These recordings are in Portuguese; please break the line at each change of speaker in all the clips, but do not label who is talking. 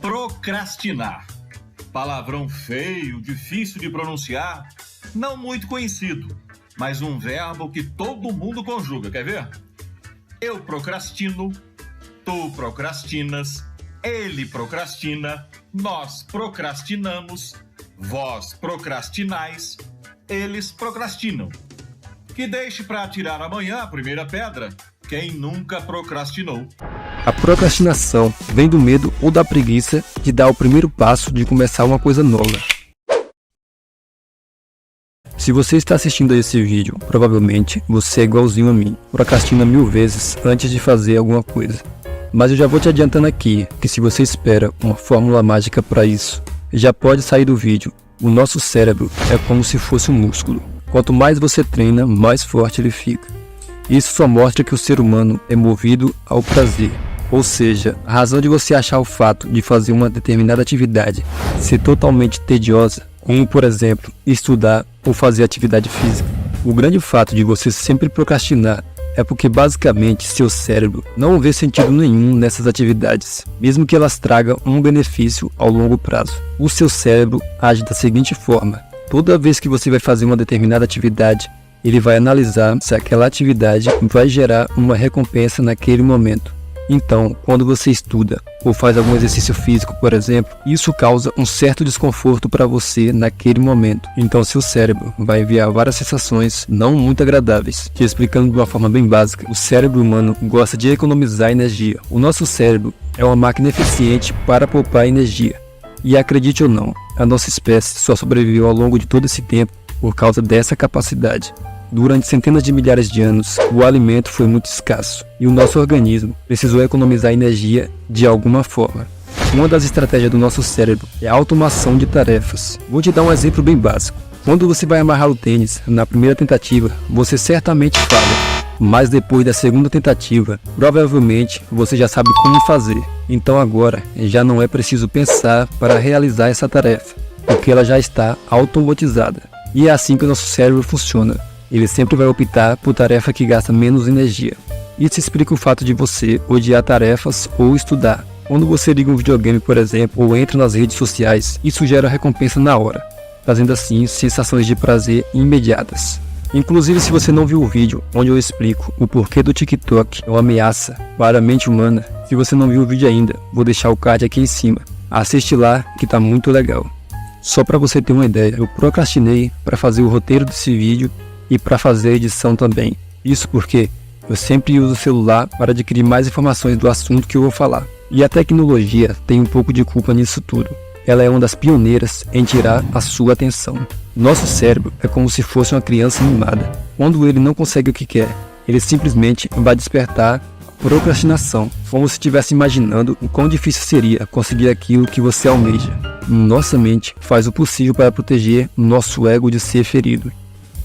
Procrastinar. Palavrão feio, difícil de pronunciar, não muito conhecido, mas um verbo que todo mundo conjuga, quer ver? Eu procrastino, tu procrastinas, ele procrastina, nós procrastinamos, vós procrastinais, eles procrastinam. Que deixe para atirar amanhã a primeira pedra quem nunca procrastinou.
A procrastinação vem do medo ou da preguiça de dar o primeiro passo de começar uma coisa nova. Se você está assistindo a esse vídeo, provavelmente você é igualzinho a mim, procrastina 1000 vezes antes de fazer alguma coisa. Mas eu já vou te adiantando aqui que se você espera uma fórmula mágica para isso, já pode sair do vídeo. O nosso cérebro é como se fosse um músculo. Quanto mais você treina, mais forte ele fica. Isso só mostra que o ser humano é movido ao prazer. Ou seja, a razão de você achar o fato de fazer uma determinada atividade ser totalmente tediosa, como por exemplo, estudar ou fazer atividade física. O grande fato de você sempre procrastinar é porque basicamente seu cérebro não vê sentido nenhum nessas atividades, mesmo que elas tragam um benefício ao longo prazo. O seu cérebro age da seguinte forma: toda vez que você vai fazer uma determinada atividade, ele vai analisar se aquela atividade vai gerar uma recompensa naquele momento. Então, quando você estuda ou faz algum exercício físico, por exemplo, isso causa um certo desconforto para você naquele momento. Então, seu cérebro vai enviar várias sensações não muito agradáveis. Te explicando de uma forma bem básica, o cérebro humano gosta de economizar energia. O nosso cérebro é uma máquina eficiente para poupar energia. E acredite ou não, a nossa espécie só sobreviveu ao longo de todo esse tempo por causa dessa capacidade. Durante centenas de milhares de anos, o alimento foi muito escasso e o nosso organismo precisou economizar energia de alguma forma. Uma das estratégias do nosso cérebro é a automação de tarefas. Vou te dar um exemplo bem básico. Quando você vai amarrar o tênis, na primeira tentativa, você certamente falha. Mas depois da segunda tentativa, provavelmente você já sabe como fazer. Então agora já não é preciso pensar para realizar essa tarefa, porque ela já está automatizada. E é assim que o nosso cérebro funciona. Ele sempre vai optar por tarefa que gasta menos energia. Isso explica o fato de você odiar tarefas ou estudar. Quando você liga um videogame, por exemplo, ou entra nas redes sociais, isso gera recompensa na hora, trazendo assim sensações de prazer imediatas. Inclusive, se você não viu o vídeo onde eu explico o porquê do TikTok é uma ameaça para a mente humana, se você não viu o vídeo ainda, vou deixar o card aqui em cima. Assiste lá que tá muito legal. Só para você ter uma ideia, eu procrastinei para fazer o roteiro desse vídeo e para fazer a edição também. Isso porque eu sempre uso o celular para adquirir mais informações do assunto que eu vou falar. E a tecnologia tem um pouco de culpa nisso tudo. Ela é uma das pioneiras em tirar a sua atenção. Nosso cérebro é como se fosse uma criança mimada. Quando ele não consegue o que quer, ele simplesmente vai despertar a procrastinação, como se estivesse imaginando o quão difícil seria conseguir aquilo que você almeja. Nossa mente faz o possível para proteger nosso ego de ser ferido.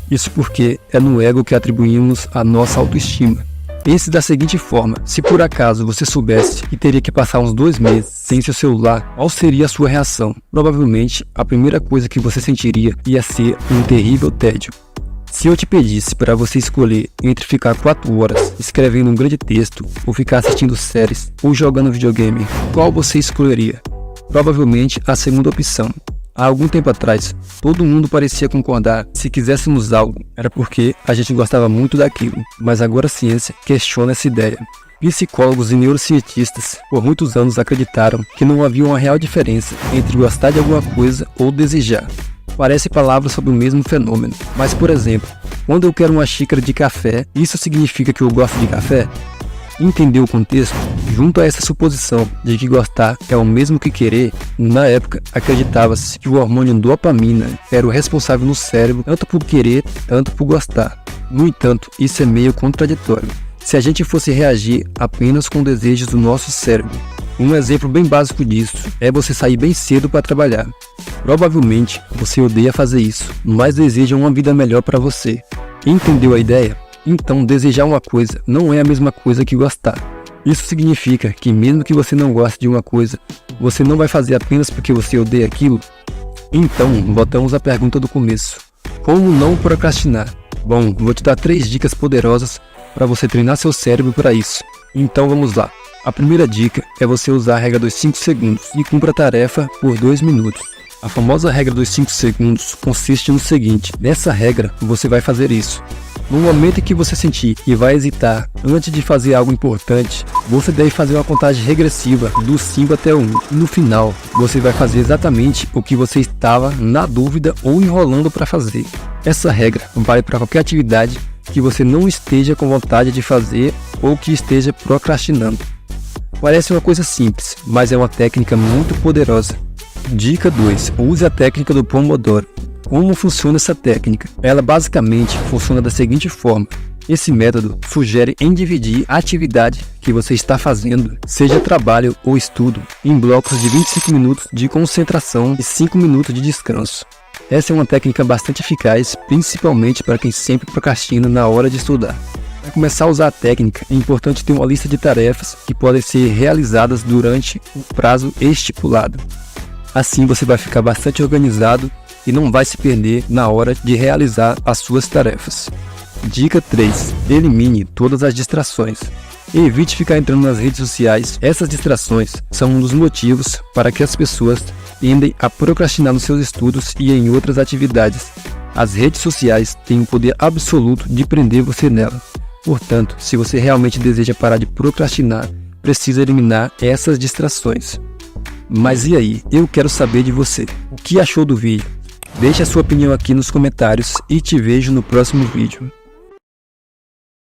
Isso porque é no ego que atribuímos a nossa autoestima. Pense da seguinte forma: se por acaso você soubesse que teria que passar uns 2 meses sem seu celular, qual seria a sua reação? Provavelmente a primeira coisa que você sentiria ia ser um terrível tédio. Se eu te pedisse para você escolher entre ficar 4 horas escrevendo um grande texto, ou ficar assistindo séries, ou jogando videogame, qual você escolheria? Provavelmente a segunda opção. Há algum tempo atrás, todo mundo parecia concordar que se quiséssemos algo, era porque a gente gostava muito daquilo. Mas agora a ciência questiona essa ideia. Psicólogos e neurocientistas por muitos anos acreditaram que não havia uma real diferença entre gostar de alguma coisa ou desejar. Parece palavras sobre o mesmo fenômeno, mas por exemplo, quando eu quero uma xícara de café, isso significa que eu gosto de café? Entender o contexto? Junto a essa suposição de que gostar é o mesmo que querer, na época acreditava-se que o hormônio dopamina era o responsável no cérebro tanto por querer, tanto por gostar. No entanto, isso é meio contraditório. Se a gente fosse reagir apenas com desejos do nosso cérebro, um exemplo bem básico disso é você sair bem cedo para trabalhar. Provavelmente você odeia fazer isso, mas deseja uma vida melhor para você. Entendeu a ideia? Então, desejar uma coisa não é a mesma coisa que gostar. Isso significa que mesmo que você não goste de uma coisa, você não vai fazer apenas porque você odeia aquilo? Então, voltamos à pergunta do começo. Como não procrastinar? Bom, vou te dar 3 dicas poderosas para você treinar seu cérebro para isso. Então vamos lá. A primeira dica é você usar a regra dos 5 segundos e cumpra a tarefa por 2 minutos. A famosa regra dos 5 segundos consiste no seguinte: nessa regra você vai fazer isso. No momento em que você sentir e vai hesitar antes de fazer algo importante, você deve fazer uma contagem regressiva do 5 até 1. No final, você vai fazer exatamente o que você estava na dúvida ou enrolando para fazer. Essa regra vale para qualquer atividade que você não esteja com vontade de fazer ou que esteja procrastinando. Parece uma coisa simples, mas é uma técnica muito poderosa. Dica 2. Use a técnica do Pomodoro. Como funciona essa técnica? Ela basicamente funciona da seguinte forma: esse método sugere em dividir a atividade que você está fazendo, seja trabalho ou estudo, em blocos de 25 minutos de concentração e 5 minutos de descanso. Essa é uma técnica bastante eficaz, principalmente para quem sempre procrastina na hora de estudar. Para começar a usar a técnica, é importante ter uma lista de tarefas que podem ser realizadas durante o prazo estipulado. Assim você vai ficar bastante organizado e não vai se perder na hora de realizar as suas tarefas. Dica 3. Elimine todas as distrações. Evite ficar entrando nas redes sociais. Essas distrações são um dos motivos para que as pessoas tendem a procrastinar nos seus estudos e em outras atividades. As redes sociais têm o poder absoluto de prender você nela. Portanto, se você realmente deseja parar de procrastinar, precisa eliminar essas distrações. Mas e aí? Eu quero saber de você. O que achou do vídeo? Deixe a sua opinião aqui nos comentários e te vejo no próximo vídeo.